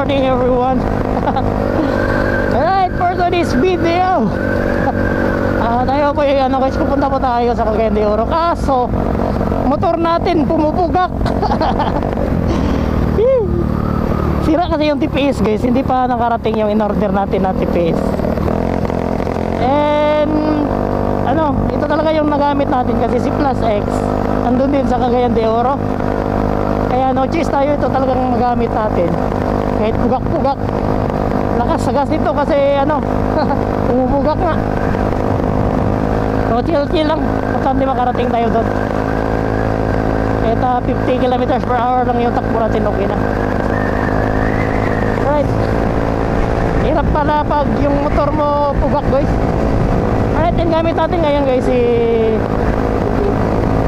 morning everyone. Alright, for today's video tayo po yung guys, pupunta po tayo sa Cagayan de Oro. Kaso motor natin pumupugak. Sira kasi yung TPS guys, hindi pa nakarating yung in-order natin na TPS. And ito talaga yung nagamit natin kasi si Plus X andun din sa Cagayan de Oro. Kaya no choice tayo, ito talagang magamit natin kahit pugak-pugak. Lakas sa gas nito kasi pumupugak nga. So chill lang at hindi makarating tayo doon. Ito 50 kilometers per hour lang yung takbo natin, okay na. Right, hirap pala pag yung motor mo pugak guys. Alright, yung gamit natin ngayon guys si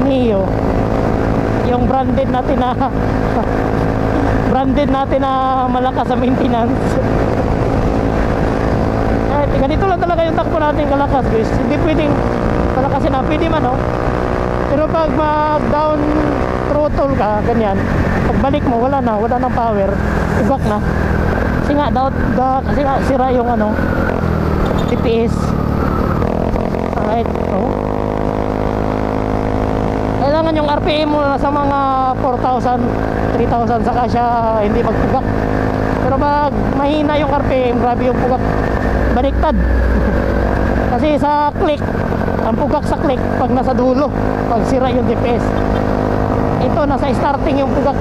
Mio, yung branded natin na malakas sa maintenance. Alright, ganito lang talaga yung takbo natin kalakas guys. Hindi pwedeng palakasin na, pwede man pero pag mag down throttle ka ganyan, pagbalik mo wala nang power, ugak na kasi nga sira yung TPS. Alright, kailangan yung RPM mo sa mga 4,000 3,000 saka siya hindi magpugak. Pero pag mahina yung RPM, grabe yung pugak, baliktad. Kasi sa click, ang pugak sa click pag nasa dulo, pag sira yung TPS. Ito nasa starting yung pugak.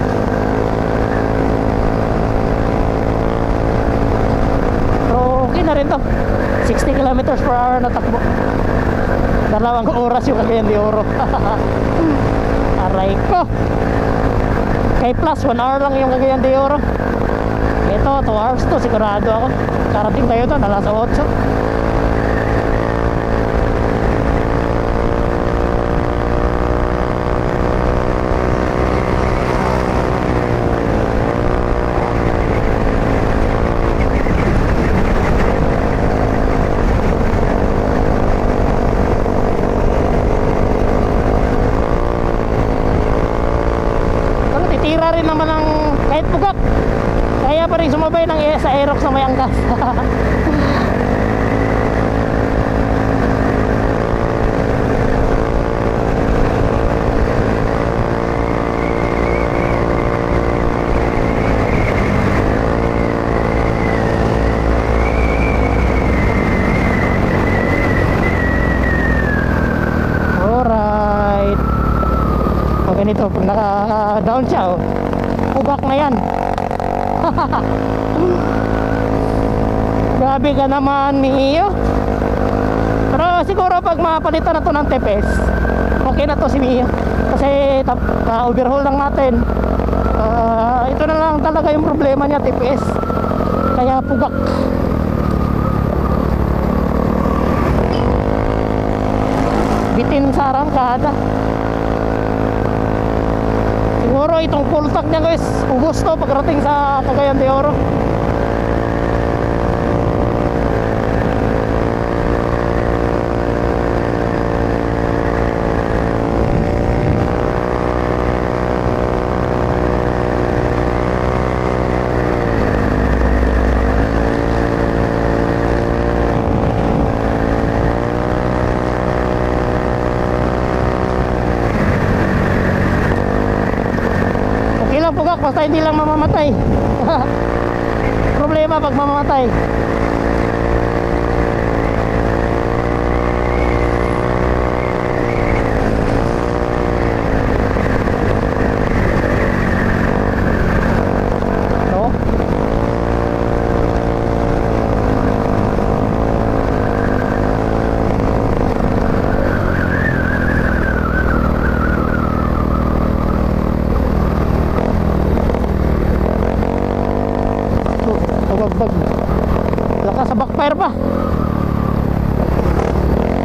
Pero okay na rin to, 60 kilometers per hour na takbo. 2 oras yung Cagayan de Oro. Aray ko. Kay Plus 1 hour lang yung Cagayan de Oro. Ito 2 hours to, sigurado ako. Karating tayo doon alas 8. Tira rin naman ng kahit pugak, kaya pa rin sumabay ng sa Aerox na may angkas. Alright, pag ganito, pag naka down siya pugak na yan. Grabe ka naman Mio. Pero siguro pag mapalitan na to ng TPS, okay na to si Mio. Kasi overhaul lang natin. Ito na lang talaga yung problema niya, TPS. Kaya pugak. Bitin sa arangkada. Siguro itong full tank niya guys, ubos to pagdating sa Cagayan de Oro. Pugak basta hindi lang mamamatay. Problema pag mamamatay. Lakas sa backfire pa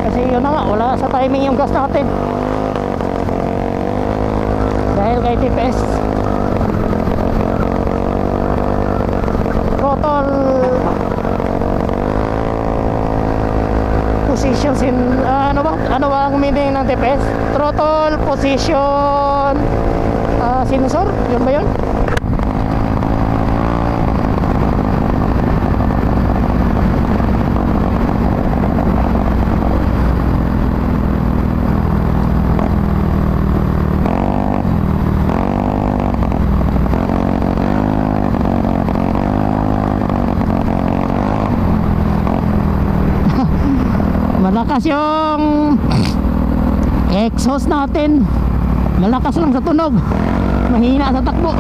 kasi yun na nga, wala sa timing yung gas natin dahil kay TPS. Throttle positions in ano ba ang meaning ng TPS? Throttle position sensor, yun ba yun? malakas yung exhaust natin, malakas lang sa tunog, mahina sa takbo.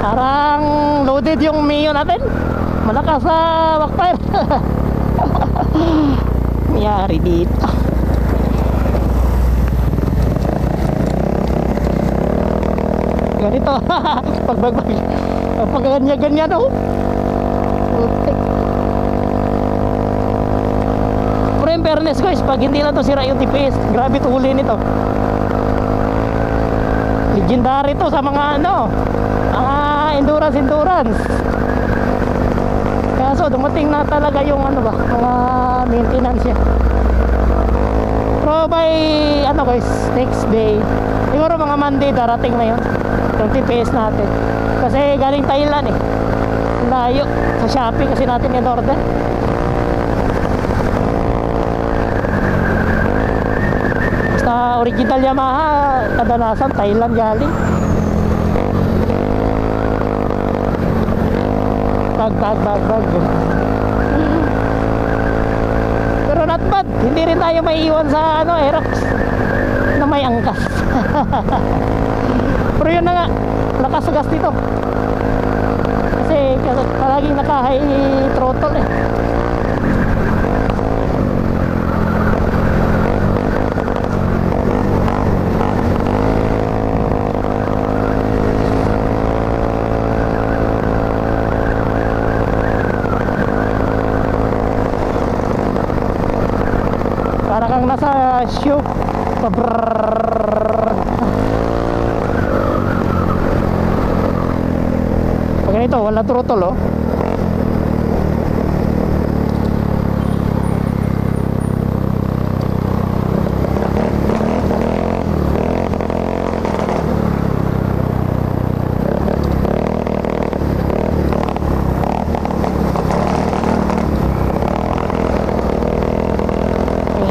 Parang loaded yung Mio natin, malakas sa backfire. Mayari dito. Ganito. Pag ganyan-ganyan oh. Putik. Pero in fairness guys, pag hindi na to sira yung TPS, grabe tuhuli nito. Legendary to sa mga ano, endurance. Kaso dumating na talaga yung ano ba, mga maintenance niya. Pero by ano guys, next day, siguro mga Monday darating na yun, yung TPS natin. Kasi galing Thailand eh, layo. Sa Shopee kasi natin in order. Basta original Yamaha, kadalasan Thailand galing. Bag. Pero not bad, hindi rin tayo may iwan sa ano, Aerox na may angkas. Pero yun na nga, lakas sa gas dito. Kasi palaging naka-high throttle eh. Para kang nasa show. Pag ganito, wala throttle oh.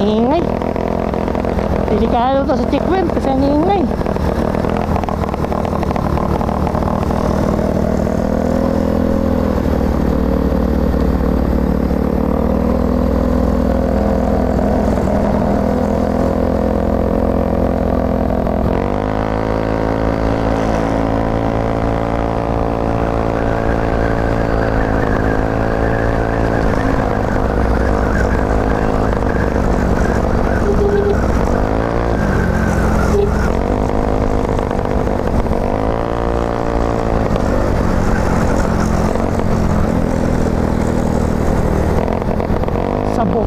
Ingay. Delikado to sa checkpoint kasi ang ingay.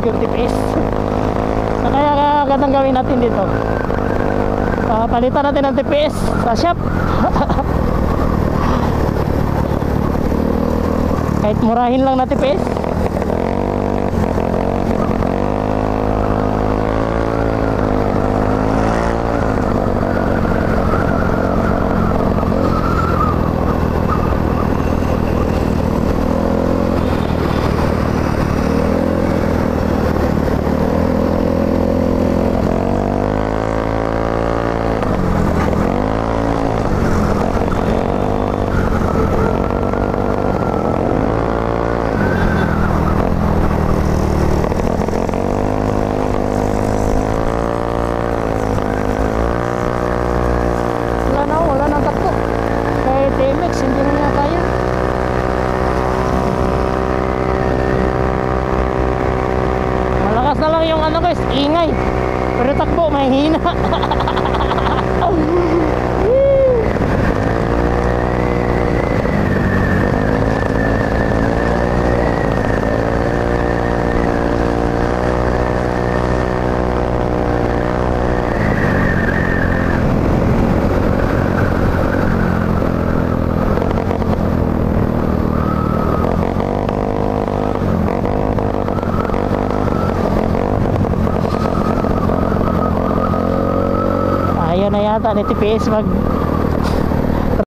Yung TPS. Kaya gandang gawin natin dito, palitan natin ng TPS sa shop. Kahit murahin lang na TPS. ano guys, ingay. Pero takbo, mahina. Ayaw na yata ni TPS mag